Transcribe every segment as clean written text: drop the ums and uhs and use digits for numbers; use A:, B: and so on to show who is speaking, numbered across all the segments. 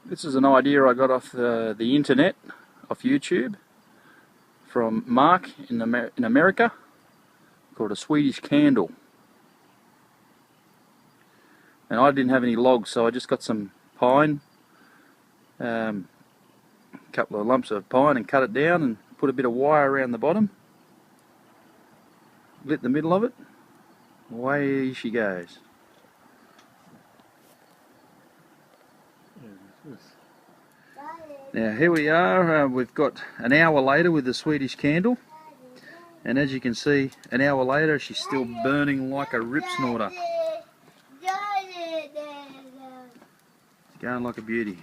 A: This is an idea I got off the internet, off YouTube, from Mark in America, called a Swedish Candle. And I didn't have any logs, so I just got some pine, a couple of lumps of pine, and cut it down and put a bit of wire around the bottom, lit the middle of it, away she goes. Now here we are, we've got an hour later with the Swedish Candle, and as you can see, an hour later she's still burning like a rip snorter. It's going like a beauty.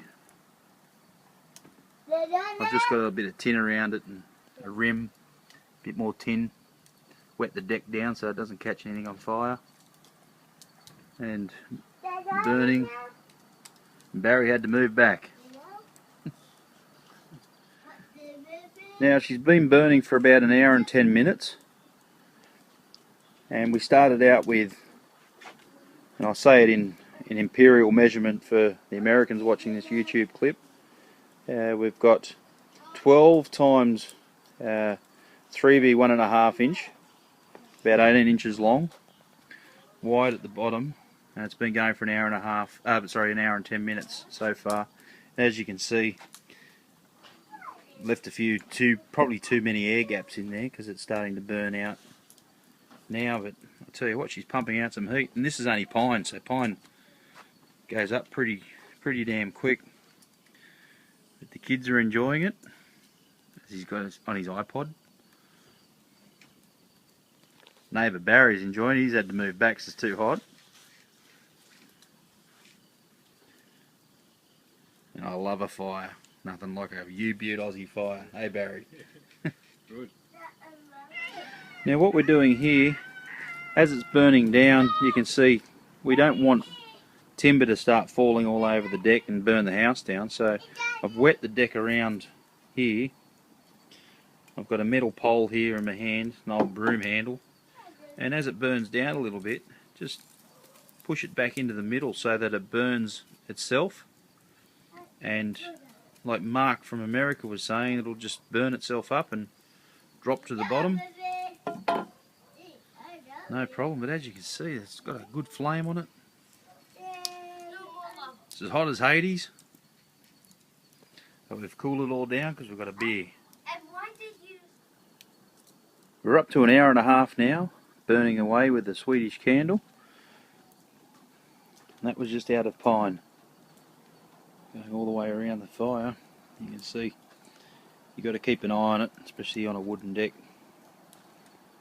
A: I've just got a bit of tin around it and a rim, a bit more tin, wet the deck down so it doesn't catch anything on fire, and burning. Barry had to move back. Now she's been burning for about an hour and 10 minutes, and we started out with, and I'll say it in imperial measurement for the Americans watching this YouTube clip, we've got 12 times 3 by 1.5 inch, about 18 inches long, wide at the bottom, and it's been going for an hour and 10 minutes so far. As you can see, left a few, probably too many air gaps in there because it's starting to burn out now, but I'll tell you what, she's pumping out some heat, and this is only pine, so pine goes up pretty damn quick. But the kids are enjoying it, as he's got it on his iPod. Neighbour Barry's enjoying it, he's had to move back because it's too hot. And I love a fire. Nothing like a U-Butte Aussie fire. Hey Barry.
B: Good.
A: Now what we're doing here, as it's burning down, you can see we don't want timber to start falling all over the deck and burn the house down, so I've wet the deck around here. I've got a metal pole here in my hand, an old broom handle, and as it burns down a little bit, just push it back into the middle so that it burns itself, and like Mark from America was saying, it'll just burn itself up and drop to the bottom. No problem, but as you can see, it's got a good flame on it. It's as hot as Hades. But we've cooled it all down because we've got a beer. We're up to an hour and a half now, burning away with the Swedish Candle. And that was just out of pine. Going all the way around the fire, you can see you've got to keep an eye on it, especially on a wooden deck,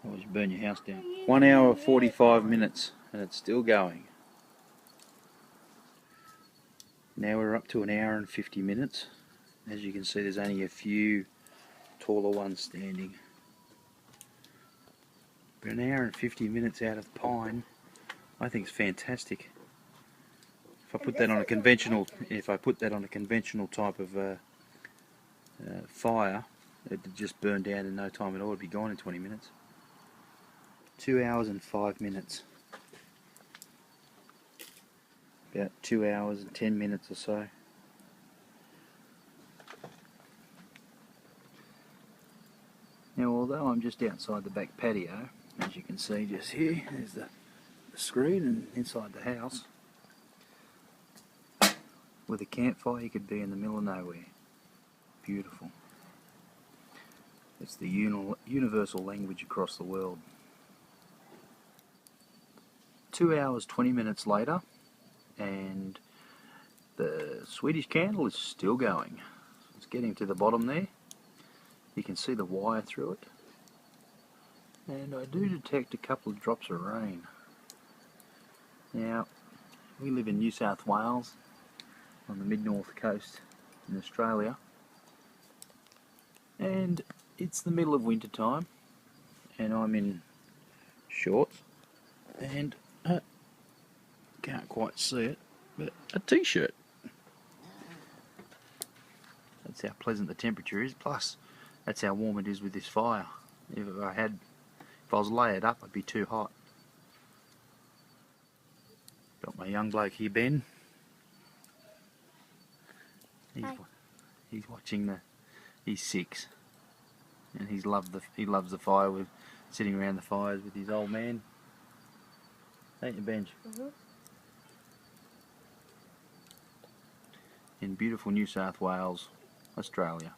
A: otherwise you burn your house down. 1 hour 45 minutes and it's still going. Now we're up to an hour and 50 minutes. As you can see, there's only a few taller ones standing. But an hour and 50 minutes out of pine, I think it's fantastic. If I put that on a conventional, type of fire, it'd just burn down in no time at all. It'd be gone in 20 minutes. 2 hours and 5 minutes. About 2 hours and 10 minutes or so. Now, although I'm just outside the back patio, as you can see just here, there's the screen, and inside the house, with a campfire you could be in the middle of nowhere. Beautiful. It's the universal language across the world. 2 hours 20 minutes later, and the Swedish Candle is still going. It's getting to the bottom there. You can see the wire through it, and I do detect a couple of drops of rain. Now, we live in New South Wales on the mid-north coast in Australia, and it's the middle of winter time, and I'm in shorts and can't quite see it, but a t-shirt. That's how pleasant the temperature is, plus that's how warm it is with this fire. If I was layered up, I'd be too hot. Got my young bloke here, Ben. He's watching the. He's 6, and he loves the fire with sitting around the fires with his old man. Ain't you, Benj? In beautiful New South Wales, Australia.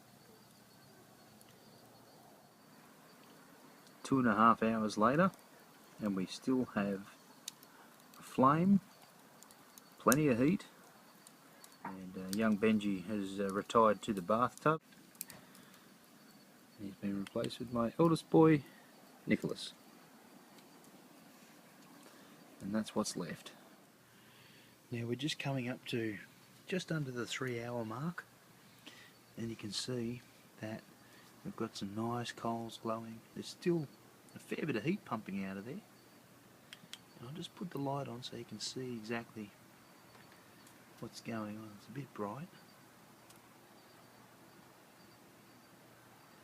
A: 2.5 hours later, and we still have a flame, plenty of heat, and young Benji has retired to the bathtub. He's been replaced with my eldest boy, Nicholas. And that's what's left. Now we're just coming up to just under the 3-hour mark, and you can see that we've got some nice coals glowing. There's still a fair bit of heat pumping out of there. And I'll just put the light on so you can see exactly what's going on. It's a bit bright,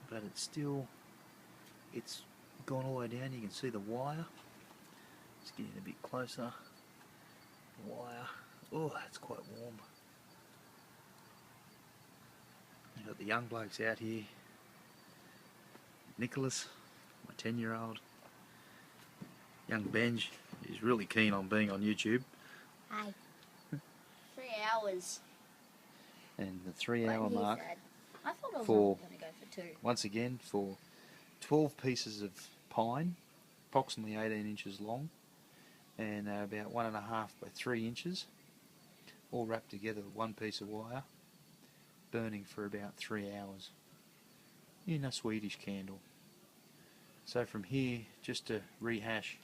A: but it's gone all the way down. You can see the wire. Just getting a bit closer. The wire. Oh, that's quite warm. We've got the young blokes out here. Nicholas, my 10-year-old. Young Benj is really keen on being on YouTube.
B: Hi. 3 hours.
A: And the 3-hour mark.
B: I thought I was
A: for,
B: going to go for 2.
A: Once again, for 12 pieces of pine, approximately 18 inches long, and about 1.5 by 3 inches, all wrapped together with one piece of wire, burning for about 3 hours in a Swedish candle. So from here, just to rehash,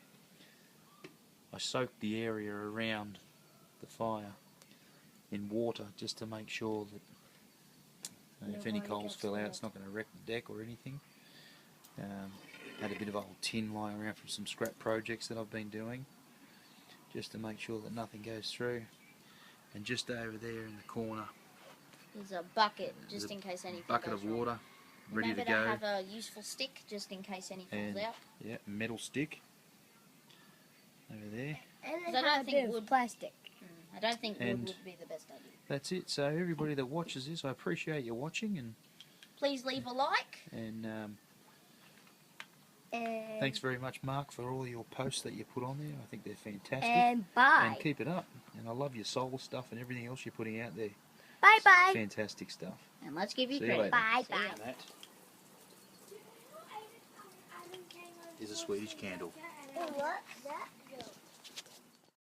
A: I soaked the area around the fire in water just to make sure that if any coals fell out, it's not going to wreck the deck or anything. Had a bit of old tin lying around from some scrap projects that I've been doing, just to make sure that nothing goes through. And just over there in the corner,
B: there's a bucket just in case anything
A: bucket
B: goes
A: of water,
B: wrong.
A: ready to go.
B: Have a useful stick just in case anything falls out.
A: Yeah, metal stick over there.
B: And I don't think wood plastic. I don't think wood would be the best idea.
A: That's it. So everybody that watches this, I appreciate you watching, and
B: please leave a like.
A: And thanks very much, Mark, for all your posts that you put on there. I think they're fantastic.
B: And bye.
A: And keep it up. And I love your soul stuff and everything else you're putting out there.
B: Bye bye.
A: Fantastic stuff.
B: And let's give you
A: See
B: credit.
A: You
B: Bye
A: bye.
B: bye.
A: That is a Swedish candle.
B: What? That?